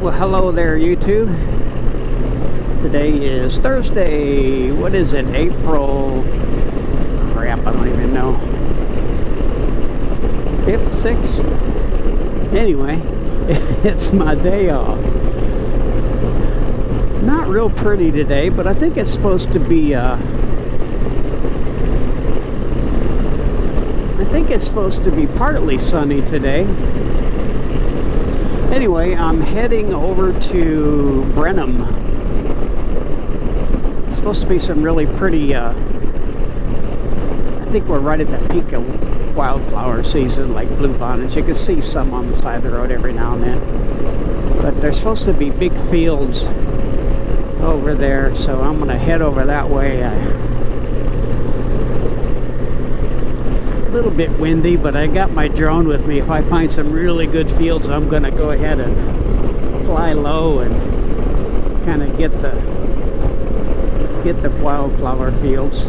Well, hello there, YouTube. Today is Thursday. What is it? April... crap, I don't even know. 5th, 6th? Anyway, it's my day off. Not real pretty today, but I think it's supposed to be, I think it's supposed to be partly sunny today. Anyway, I'm heading over to Brenham. It's supposed to be some really pretty, I think we're right at the peak of wildflower season, like bluebonnets. You can see some on the side of the road every now and then. But there's supposed to be big fields over there, so I'm going to head over that way. A little bit windy, but I got my drone with me. If I find some really good fields, I'm going to go ahead and fly low and kind of get the wildflower fields.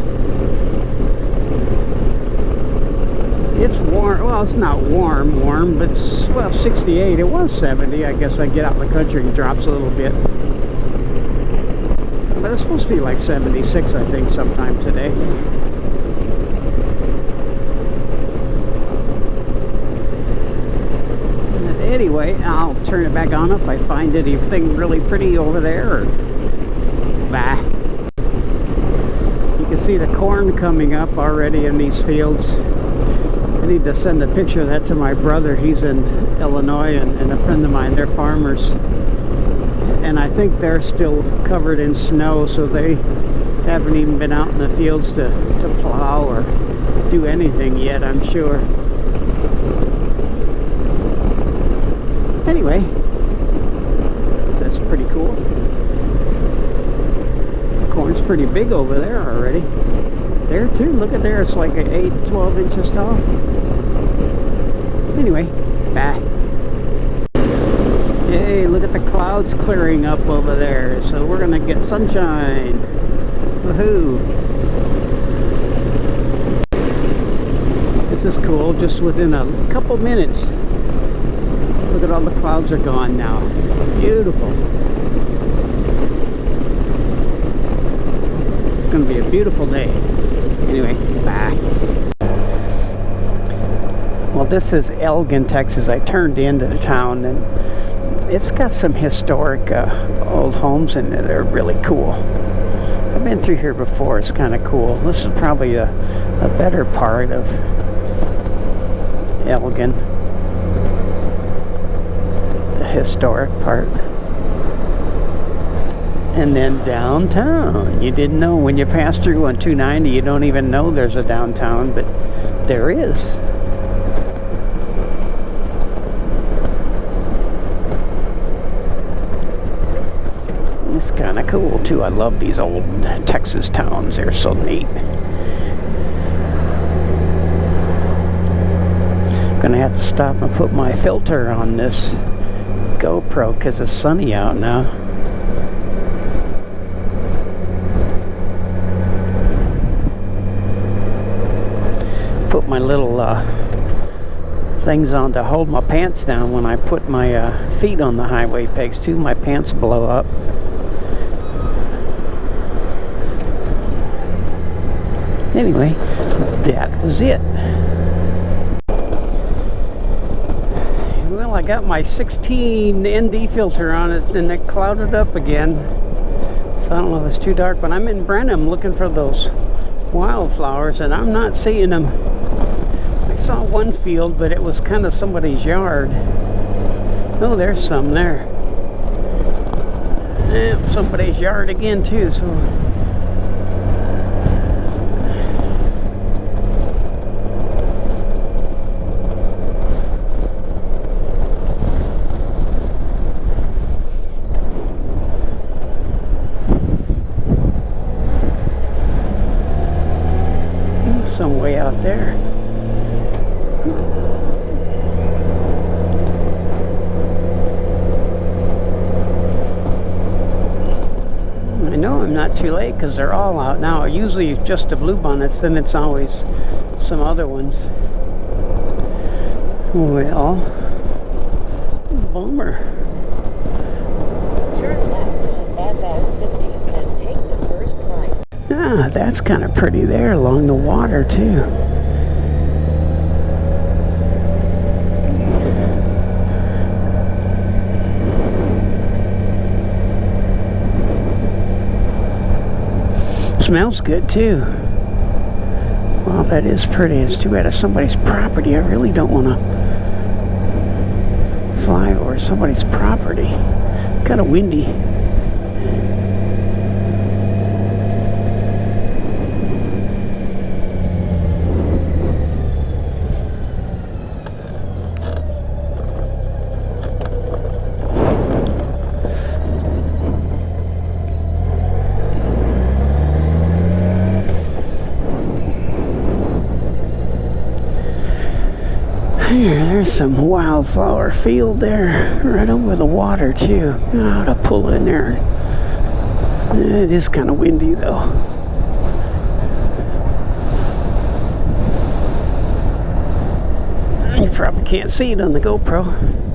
It's warm. Well, it's not warm, but it's, well, 68. It was 70. I guess I get out in the country and it drops a little bit. But it's supposed to be like 76, I think, sometime today. Anyway, I'll turn it back on if I find anything really pretty over there. Or, bah. You can see the corn coming up already in these fields. I need to send a picture of that to my brother. He's in Illinois, and a friend of mine. They're farmers. And I think they're still covered in snow, so they haven't even been out in the fields to plow or do anything yet, I'm sure. Anyway, that's pretty cool. Corn's pretty big over there already. There too, look at there, it's like 12 inches tall. Anyway, bye. Hey, look at the clouds clearing up over there. So we're gonna get sunshine. Woohoo! This is cool, just within a couple minutes. Look at all the clouds are gone now. Beautiful. It's gonna be a beautiful day. Anyway, bye. Well, this is Elgin, Texas. I turned into the town, and it's got some historic old homes in it that are really cool. I've been through here before. It's kind of cool. This is probably a better part of Elgin. The historic part. And then downtown. You didn't know when you pass through on 290, you don't even know there's a downtown, but there is. It's kind of cool too. I love these old Texas towns. They're so neat. Gonna have to stop and put my filter on this GoPro because it's sunny out now. Put my little things on to hold my pants down when I put my feet on the highway pegs too. My pants blow up. Anyway, that was it. Well, I got my 16 ND filter on it and it clouded up again. So I don't know if it's too dark, but I'm in Brenham looking for those wildflowers and I'm not seeing them. I saw one field, but it was kind of somebody's yard. Oh, there's some there. Somebody's yard again too, so some way out there. I know I'm not too late because they're all out now. Usually it's just the bluebonnets, then it's always some other ones. Well, bummer. Southbound 50th and take the first right. Ah, that's kind of pretty there along the water too. Smells good too. Well, that is pretty. It's too bad it's somebody's property. I really don't want to fly over somebody's property. Kind of windy. There's some wildflower field there, right over the water too. How to pull in there. It is kind of windy though. You probably can't see it on the GoPro.